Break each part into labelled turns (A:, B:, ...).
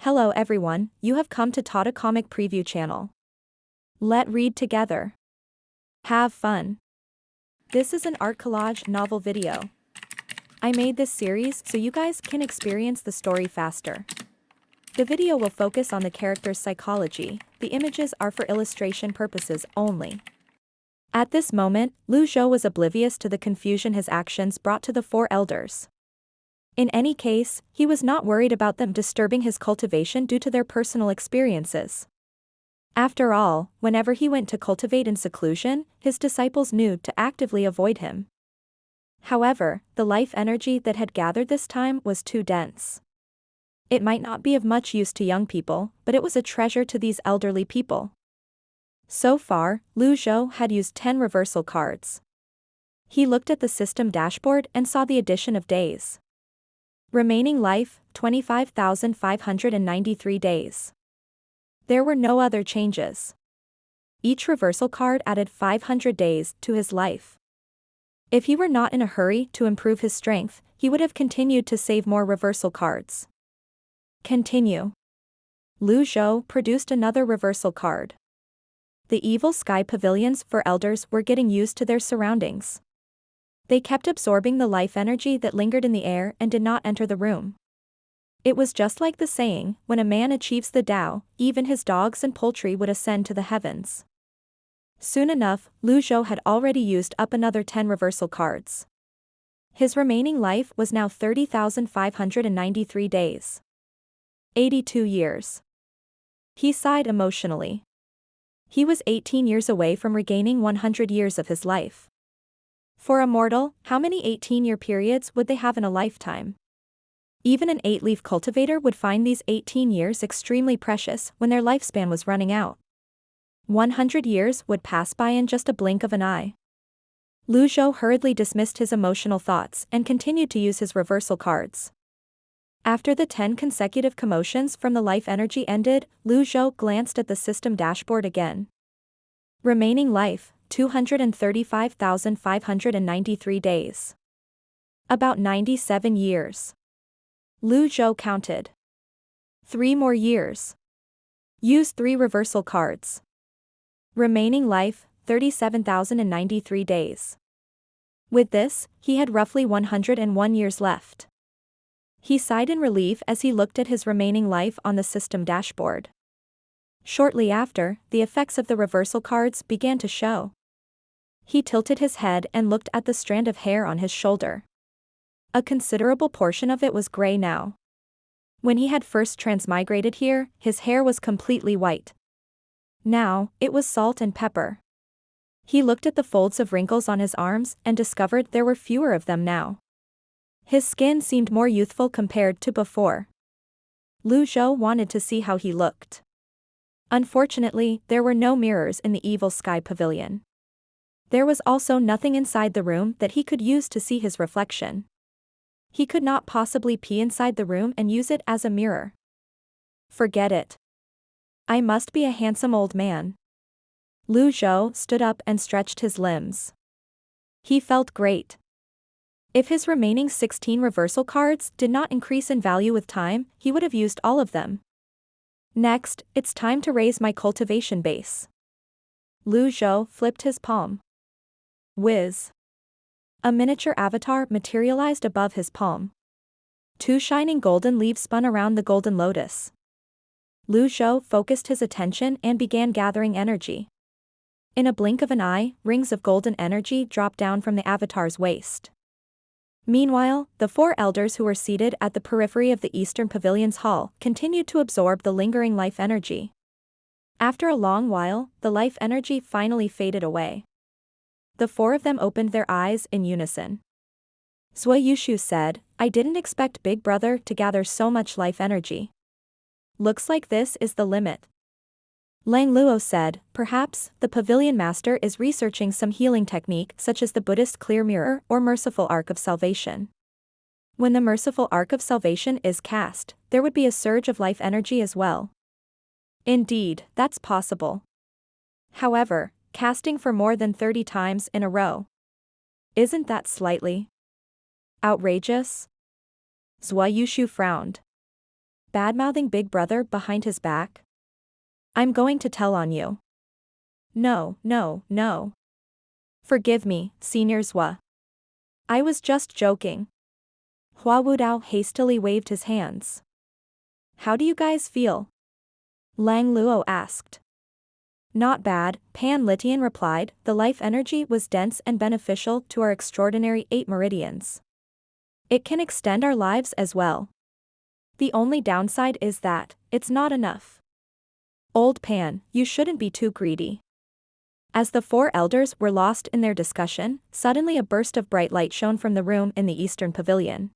A: Hello everyone, you have come to Tata Comic Preview channel. Let read together. Have fun. This is an art collage novel video. I made this series so you guys can experience the story faster. The video will focus on the character's psychology, the images are for illustration purposes only. At this moment, Zhou was oblivious to the confusion his actions brought to the four elders. In any case, he was not worried about them disturbing his cultivation due to their personal experiences. After all, whenever he went to cultivate in seclusion, his disciples knew to actively avoid him. However, the life energy that had gathered this time was too dense. It might not be of much use to young people, but it was a treasure to these elderly people. So far, Zhou had used 10 reversal cards. He looked at the system dashboard and saw the addition of days. Remaining life, 25,593 days. There were no other changes. Each reversal card added 500 days to his life. If he were not in a hurry to improve his strength, he would have continued to save more reversal cards. Continue. Zhou produced another reversal card. The evil sky pavilions for elders were getting used to their surroundings. They kept absorbing the life energy that lingered in the air and did not enter the room. It was just like the saying, when a man achieves the Tao, even his dogs and poultry would ascend to the heavens. Soon enough, Zhou had already used up another 10 reversal cards. His remaining life was now 30,593 days. 82 years. He sighed emotionally. He was 18 years away from regaining 100 years of his life. For a mortal, how many 18-year periods would they have in a lifetime? Even an 8-leaf cultivator would find these 18 years extremely precious when their lifespan was running out. 100 years would pass by in just a blink of an eye. Zhou hurriedly dismissed his emotional thoughts and continued to use his reversal cards. After the 10 consecutive commotions from the life energy ended, Zhou glanced at the system dashboard again. Remaining life, 235,593 days. About 97 years. Zhou counted. 3 more years. Use 3 reversal cards. Remaining life, 37,093 days. With this, he had roughly 101 years left. He sighed in relief as he looked at his remaining life on the system dashboard. Shortly after, the effects of the reversal cards began to show. He tilted his head and looked at the strand of hair on his shoulder. A considerable portion of it was gray now. When he had first transmigrated here, his hair was completely white. Now, it was salt and pepper. He looked at the folds of wrinkles on his arms and discovered there were fewer of them now. His skin seemed more youthful compared to before. Zhou wanted to see how he looked. Unfortunately, there were no mirrors in the evil sky pavilion. There was also nothing inside the room that he could use to see his reflection. He could not possibly pee inside the room and use it as a mirror. Forget it. I must be a handsome old man. Zhou stood up and stretched his limbs. He felt great. If his remaining 16 reversal cards did not increase in value with time, he would have used all of them. Next, it's time to raise my cultivation base. Zhou flipped his palm. Whiz. A miniature avatar materialized above his palm. 2 shining golden leaves spun around the golden lotus. Zhou focused his attention and began gathering energy. In a blink of an eye, rings of golden energy dropped down from the avatar's waist. Meanwhile, the 4 elders who were seated at the periphery of the Eastern Pavilion's hall continued to absorb the lingering life energy. After a long while, the life energy finally faded away. The 4 of them opened their eyes in unison. Zhou said, "I didn't expect Big Brother to gather so much life energy. Looks like this is the limit." Lang Luo said, "Perhaps, the pavilion master is researching some healing technique such as the Buddhist clear mirror or merciful arc of salvation. When the merciful arc of salvation is cast, there would be a surge of life energy as well." Indeed, that's possible. However, casting for more than 30 times in a row. Isn't that slightly outrageous? Zhou frowned. badmouthing Big Brother behind his back? I'm going to tell on you. No, no, no. Forgive me, Senior Zhou. I was just joking. Hua Wudao hastily waved his hands. How do you guys feel? Lang Luo asked. Not bad, Pan Litian replied, the life energy was dense and beneficial to our extraordinary 8 meridians. It can extend our lives as well. The only downside is that, it's not enough. Old Pan, you shouldn't be too greedy. As the 4 elders were lost in their discussion, suddenly a burst of bright light shone from the room in the eastern pavilion.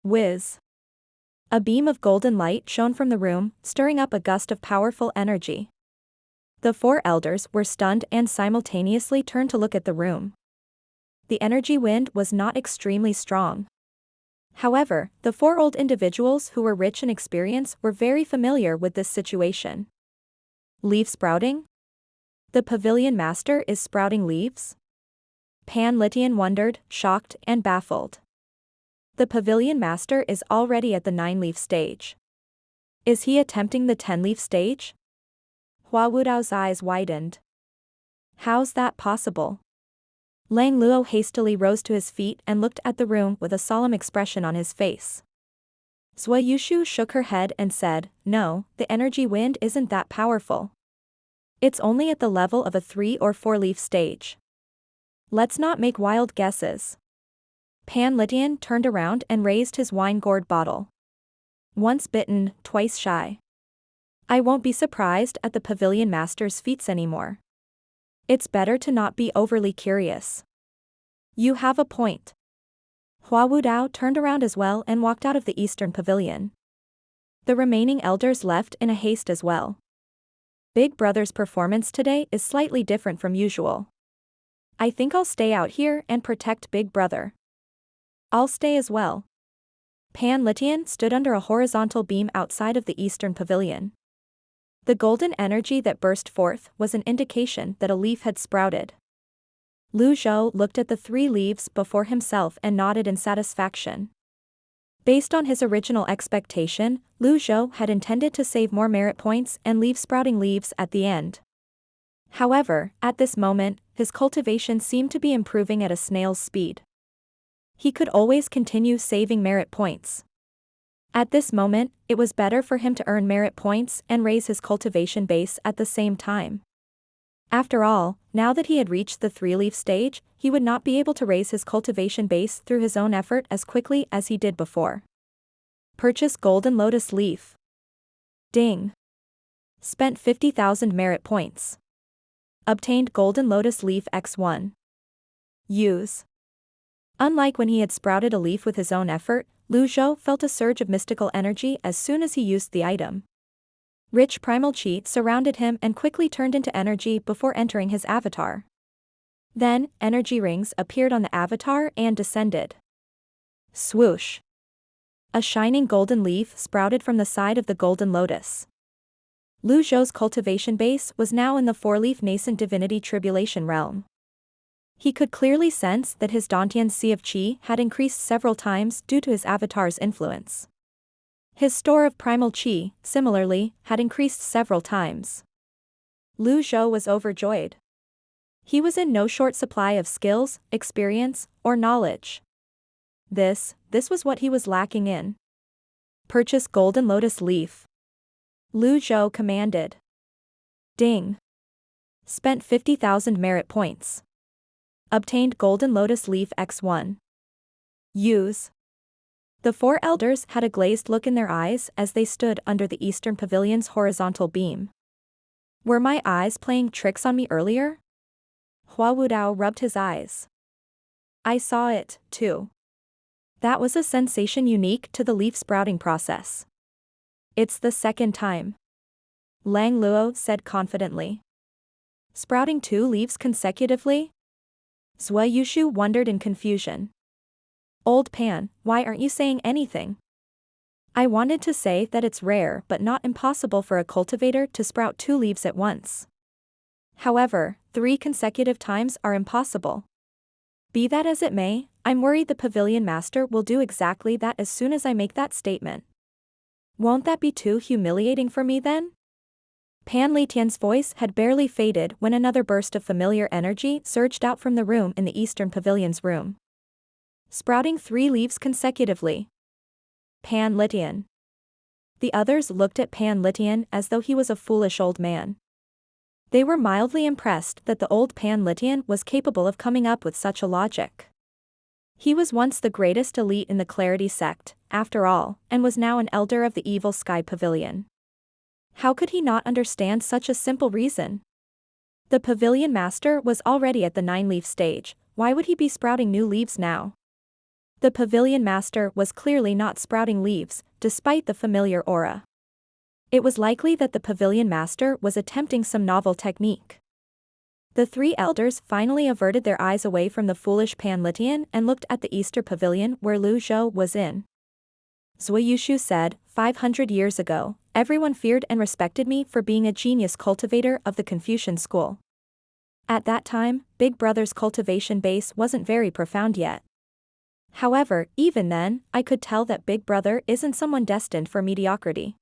A: Whiz! A beam of golden light shone from the room, stirring up a gust of powerful energy. The 4 elders were stunned and simultaneously turned to look at the room. The energy wind was not extremely strong. However, the 4 old individuals who were rich in experience were very familiar with this situation. Leaf sprouting? The pavilion master is sprouting leaves? Pan Litian wondered, shocked and baffled. The pavilion master is already at the 9-leaf stage. Is he attempting the 10-leaf stage? Hua Wudao's eyes widened. How's that possible? Lang Luo hastily rose to his feet and looked at the room with a solemn expression on his face. Zhou Yushu shook her head and said, no, the energy wind isn't that powerful. It's only at the level of a 3 or 4-leaf stage. Let's not make wild guesses. Pan Litian turned around and raised his wine-gourd bottle. Once bitten, twice shy. I won't be surprised at the pavilion master's feats anymore. It's better to not be overly curious. You have a point. Hua Wudao turned around as well and walked out of the eastern pavilion. The remaining elders left in a haste as well. Big Brother's performance today is slightly different from usual. I think I'll stay out here and protect Big Brother. I'll stay as well. Pan Litian stood under a horizontal beam outside of the eastern pavilion. The golden energy that burst forth was an indication that a leaf had sprouted. Lu Zhou looked at the 3 leaves before himself and nodded in satisfaction. Based on his original expectation, Lu Zhou had intended to save more merit points and leave sprouting leaves at the end. However, at this moment, his cultivation seemed to be improving at a snail's speed. He could always continue saving merit points. At this moment, it was better for him to earn merit points and raise his cultivation base at the same time. After all, now that he had reached the 3-leaf stage, he would not be able to raise his cultivation base through his own effort as quickly as he did before. Purchase Golden Lotus Leaf. Ding. Spent 50,000 merit points. Obtained Golden Lotus Leaf X1. Use. Unlike when he had sprouted a leaf with his own effort, Lu Zhou felt a surge of mystical energy as soon as he used the item. Rich primal qi surrounded him and quickly turned into energy before entering his avatar. Then, energy rings appeared on the avatar and descended. Swoosh. A shining golden leaf sprouted from the side of the golden lotus. Lu Zhou's cultivation base was now in the 4-leaf nascent divinity tribulation realm. He could clearly sense that his Dantian Sea of Qi had increased several times due to his avatar's influence. His store of primal qi, similarly, had increased several times. Lu Zhou was overjoyed. He was in no short supply of skills, experience, or knowledge. This was what he was lacking in. Purchase Golden Lotus Leaf. Lu Zhou commanded. Ding. Spent 50,000 merit points. Obtained Golden Lotus Leaf X1. Use. The 4 elders had a glazed look in their eyes as they stood under the eastern pavilion's horizontal beam. Were my eyes playing tricks on me earlier? Hua Wudao rubbed his eyes. I saw it, too. That was a sensation unique to the leaf sprouting process. It's the second time. Lang Luo said confidently. Sprouting 2 leaves consecutively? Zhou Yushu wondered in confusion. Old Pan, why aren't you saying anything? I wanted to say that it's rare but not impossible for a cultivator to sprout 2 leaves at once. However, 3 consecutive times are impossible. Be that as it may, I'm worried the pavilion master will do exactly that as soon as I make that statement. Won't that be too humiliating for me then? Pan Litian's voice had barely faded when another burst of familiar energy surged out from the room in the Eastern Pavilion's room. Sprouting 3 leaves consecutively. Pan Litian. The others looked at Pan Litian as though he was a foolish old man. They were mildly impressed that the old Pan Litian was capable of coming up with such a logic. He was once the greatest elite in the Clarity Sect, after all, and was now an elder of the Evil Sky Pavilion. How could he not understand such a simple reason? The Pavilion Master was already at the 9-leaf stage, why would he be sprouting new leaves now? The Pavilion Master was clearly not sprouting leaves, despite the familiar aura. It was likely that the Pavilion Master was attempting some novel technique. The 3 elders finally averted their eyes away from the foolish Pan Litian and looked at the Eastern Pavilion where Zhou was in. Zhou said, 500 years ago, everyone feared and respected me for being a genius cultivator of the Confucian school. At that time, Big Brother's cultivation base wasn't very profound yet. However, even then, I could tell that Big Brother isn't someone destined for mediocrity.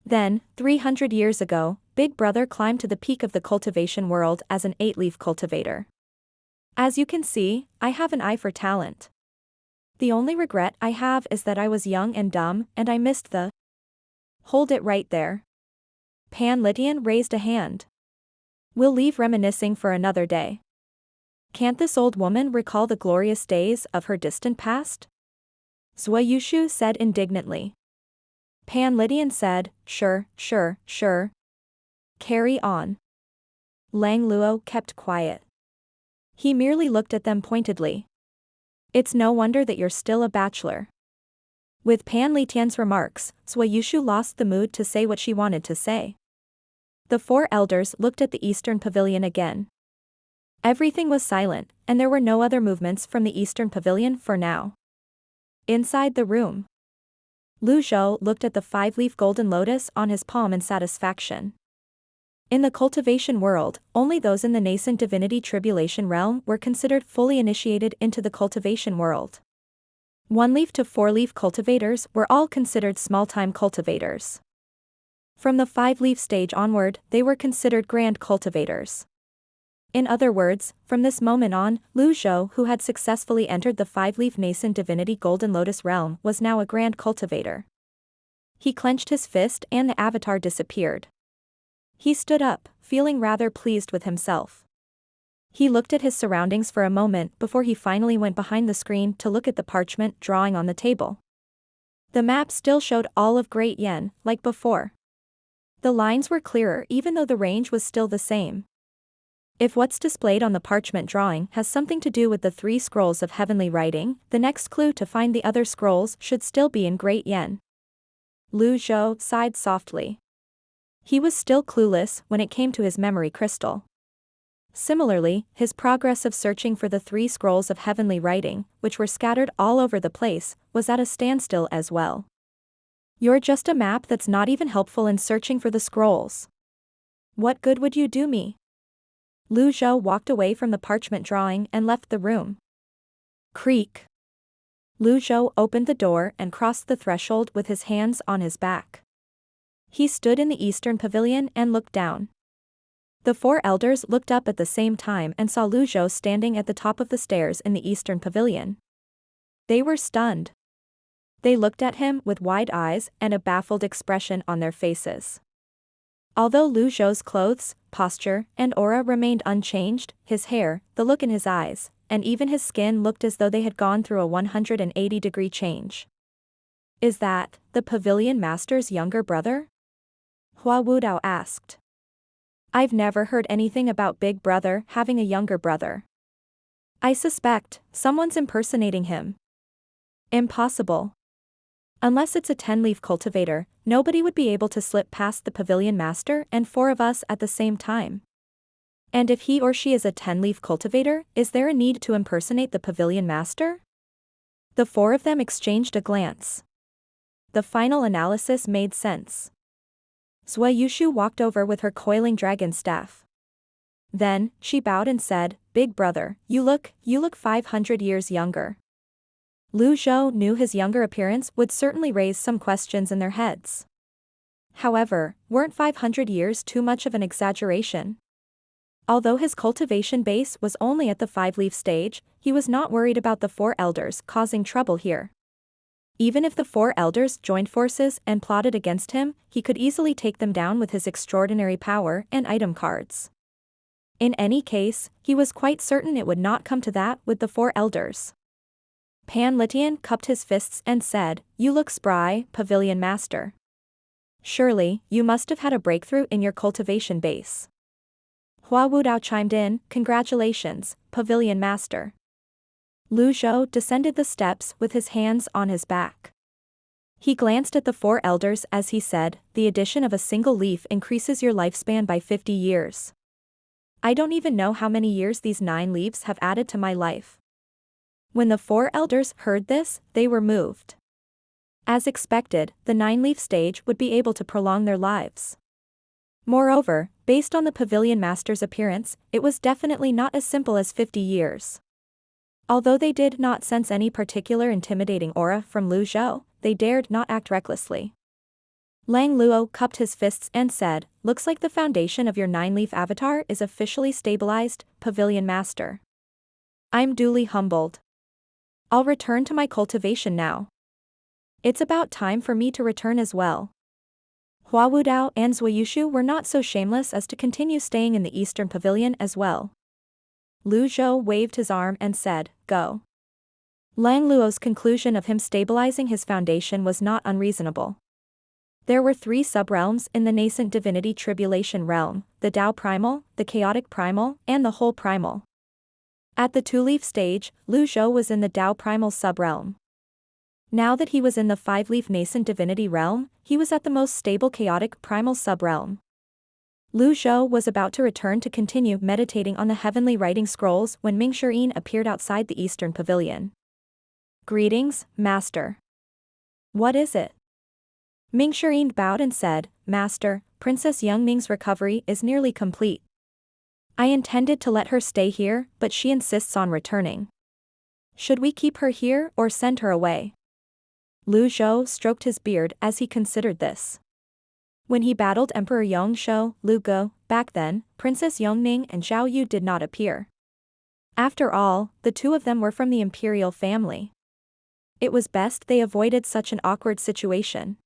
A: Then, 300 years ago, Big Brother climbed to the peak of the cultivation world as an 8-leaf cultivator. As you can see, I have an eye for talent. The only regret I have is that I was young and dumb and I missed the... Hold it right there. Pan Litian raised a hand. We'll leave reminiscing for another day. Can't this old woman recall the glorious days of her distant past? Zhou said indignantly. Pan Litian said, sure. Carry on. Lang Luo kept quiet. He merely looked at them pointedly. It's no wonder that you're still a bachelor. With Pan Litian's remarks, Zhou lost the mood to say what she wanted to say. The 4 elders looked at the Eastern Pavilion again. Everything was silent, and there were no other movements from the Eastern Pavilion for now. Inside the room, Zhou looked at the 5-leaf golden lotus on his palm in satisfaction. In the cultivation world, only those in the nascent divinity tribulation realm were considered fully initiated into the cultivation world. 1-leaf to 4-leaf cultivators were all considered small-time cultivators. From the 5-leaf stage onward, they were considered grand cultivators. In other words, from this moment on, Zhou, who had successfully entered the 5-leaf nascent divinity golden lotus realm, was now a grand cultivator. He clenched his fist and the avatar disappeared. He stood up, feeling rather pleased with himself. He looked at his surroundings for a moment before he finally went behind the screen to look at the parchment drawing on the table. The map still showed all of Great Yen, like before. The lines were clearer even though the range was still the same. If what's displayed on the parchment drawing has something to do with the 3 scrolls of heavenly writing, the next clue to find the other scrolls should still be in Great Yen. Zhou sighed softly. He was still clueless when it came to his memory crystal. Similarly, his progress of searching for the 3 scrolls of heavenly writing, which were scattered all over the place, was at a standstill as well. You're just a map that's not even helpful in searching for the scrolls. What good would you do me? Zhou walked away from the parchment drawing and left the room. Creak. Zhou opened the door and crossed the threshold with his hands on his back. He stood in the Eastern Pavilion and looked down. The 4 elders looked up at the same time and saw Zhou standing at the top of the stairs in the Eastern Pavilion. They were stunned. They looked at him with wide eyes and a baffled expression on their faces. Although Zhou's clothes, posture, and aura remained unchanged, his hair, the look in his eyes, and even his skin looked as though they had gone through a 180-degree change. Is that the Pavilion Master's younger brother? Hua Wudao asked. I've never heard anything about Big Brother having a younger brother. I suspect someone's impersonating him. Impossible. Unless it's a 10-leaf cultivator, nobody would be able to slip past the Pavilion Master and 4 of us at the same time. And if he or she is a 10-leaf cultivator, is there a need to impersonate the Pavilion Master? The 4 of them exchanged a glance. The final analysis made sense. Zhou walked over with her coiling dragon staff. Then, she bowed and said, Big Brother, you look 500 years younger. Lu Zhou knew his younger appearance would certainly raise some questions in their heads. However, weren't 500 years too much of an exaggeration? Although his cultivation base was only at the 5-leaf stage, he was not worried about the 4 elders causing trouble here. Even if the 4 elders joined forces and plotted against him, he could easily take them down with his extraordinary power and item cards. In any case, he was quite certain it would not come to that with the 4 elders. Pan Litian cupped his fists and said, "You look spry, Pavilion Master. Surely, you must have had a breakthrough in your cultivation base." Hua Wudao chimed in, "Congratulations, Pavilion Master." Lu Zhou descended the steps with his hands on his back. He glanced at the 4 elders as he said, "The addition of a single leaf increases your lifespan by 50 years. I don't even know how many years these 9 leaves have added to my life." When the 4 elders heard this, they were moved. As expected, the 9-leaf stage would be able to prolong their lives. Moreover, based on the Pavilion Master's appearance, it was definitely not as simple as 50 years. Although they did not sense any particular intimidating aura from Lu Zhou, they dared not act recklessly. Lang Luo cupped his fists and said, "Looks like the foundation of your 9-leaf avatar is officially stabilized, Pavilion Master. I'm duly humbled. I'll return to my cultivation now. It's about time for me to return as well." Hua Wudao and Zhuyu were not so shameless as to continue staying in the Eastern Pavilion as well. Lu Zhou waved his arm and said, "Go." Lang Luo's conclusion of him stabilizing his foundation was not unreasonable. There were 3 subrealms in the nascent divinity tribulation realm, the Tao Primal, the Chaotic Primal, and the Whole Primal. At the 2-leaf stage, Lu Zhou was in the Tao Primal subrealm. Now that he was in the 5-leaf nascent divinity realm, he was at the most stable Chaotic Primal subrealm. Lu Zhou was about to return to continue meditating on the heavenly writing scrolls when Ming Shirin appeared outside the Eastern Pavilion. "Greetings, Master." "What is it?" Ming Shirin bowed and said, "Master, Princess Yungning's recovery is nearly complete. I intended to let her stay here, but she insists on returning. Should we keep her here or send her away?" Lu Zhou stroked his beard as he considered this. When he battled Emperor Yongshou, Lu Go, back then, Princess Yongning and Zhao Yu did not appear. After all, the 2 of them were from the imperial family. It was best they avoided such an awkward situation.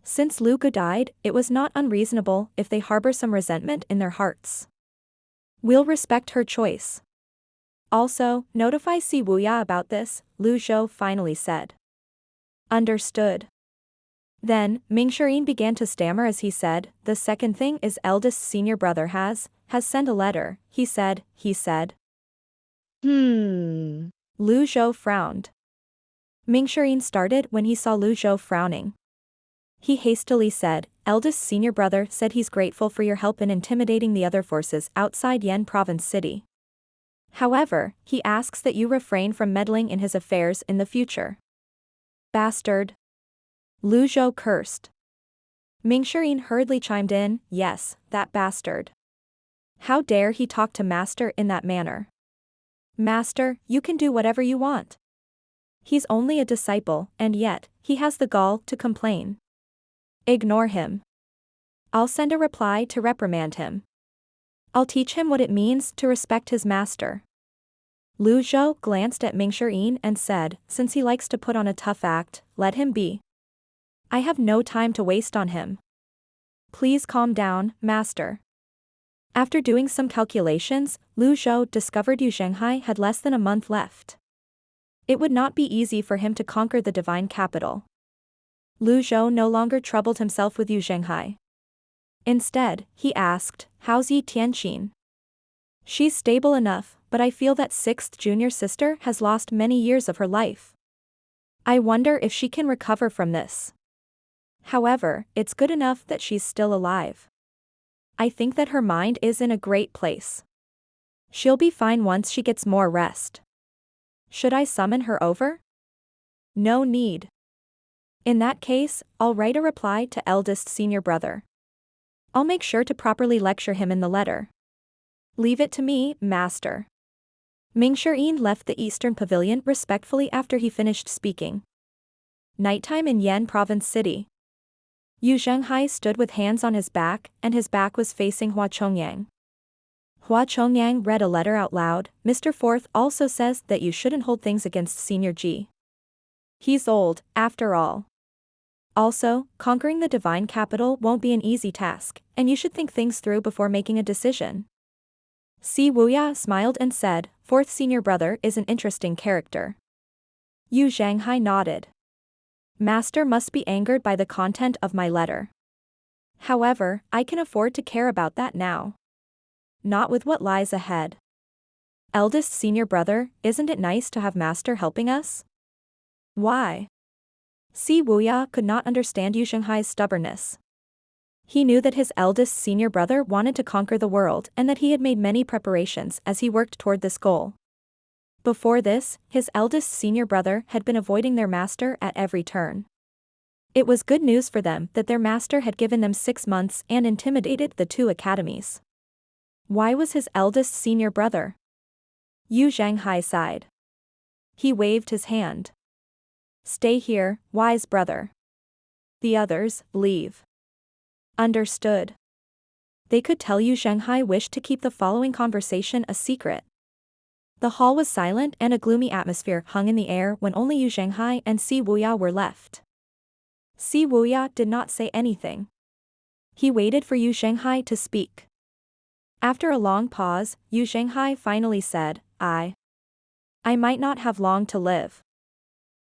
A: Since Lu Go died, it was not unreasonable if they harbor some resentment in their hearts. "We'll respect her choice. Also, notify Si Wuya about this," Lu Zhou finally said. "Understood." Then, Ming Shirin began to stammer as he said, "The second thing is eldest senior brother has sent a letter, he said. Lu Zhou frowned. Ming Shirin started when he saw Lu Zhou frowning. He hastily said, "Eldest senior brother said he's grateful for your help in intimidating the other forces outside Yan Province City. However, he asks that you refrain from meddling in his affairs in the future." "Bastard." Lu Zhou cursed. Ming Shirin hurriedly chimed in, "Yes, that bastard. How dare he talk to Master in that manner? Master, you can do whatever you want. He's only a disciple, and yet, he has the gall to complain. Ignore him. I'll send a reply to reprimand him. I'll teach him what it means to respect his master." Lu Zhou glanced at Ming Shirin and said, "Since he likes to put on a tough act, let him be. I have no time to waste on him. Please calm down, Master." After doing some calculations, Lu Zhou discovered Zhenghai had less than a month left. It would not be easy for him to conquer the divine capital. Lu Zhou no longer troubled himself with Zhenghai. Instead, he asked, "How's Yi Tianqin?" "She's stable enough, but I feel that 6th junior sister has lost many years of her life. I wonder if she can recover from this. However, it's good enough that she's still alive. I think that her mind is in a great place. She'll be fine once she gets more rest. Should I summon her over?" "No need. In that case, I'll write a reply to eldest senior brother. I'll make sure to properly lecture him in the letter. Leave it to me, Master." Ming Shirin left the eastern pavilion respectfully after he finished speaking. Nighttime in Yan Province City. Zhenghai stood with hands on his back, and his back was facing Hua Chongyang. Hua Chongyang read a letter out loud. Mr. Fourth also says that you shouldn't hold things against Senior G. He's old, after all. Also, conquering the divine capital won't be an easy task, and you should think things through before making a decision. Si Wuya smiled and said, Fourth senior brother is an interesting character. Zhenghai nodded. Master must be angered by the content of my letter. However, I can afford to care about that now. Not with what lies ahead. Eldest senior brother, isn't it nice to have Master helping us? Why? Si Wuya could not understand Zhenghai's stubbornness. He knew that his eldest senior brother wanted to conquer the world and that he had made many preparations as he worked toward this goal. Before this, his eldest senior brother had been avoiding their master at every turn. It was good news for them that their master had given them 6 months and intimidated the 2 academies. Why was his eldest senior brother? Zhenghai sighed. He waved his hand. Stay here, wise brother. The others, leave. Understood. They could tell Zhenghai wished to keep the following conversation a secret. The hall was silent and a gloomy atmosphere hung in the air when only Zhenghai and Si Wuya were left. Si Wuya did not say anything. He waited for Zhenghai to speak. After a long pause, Zhenghai finally said, I might not have long to live.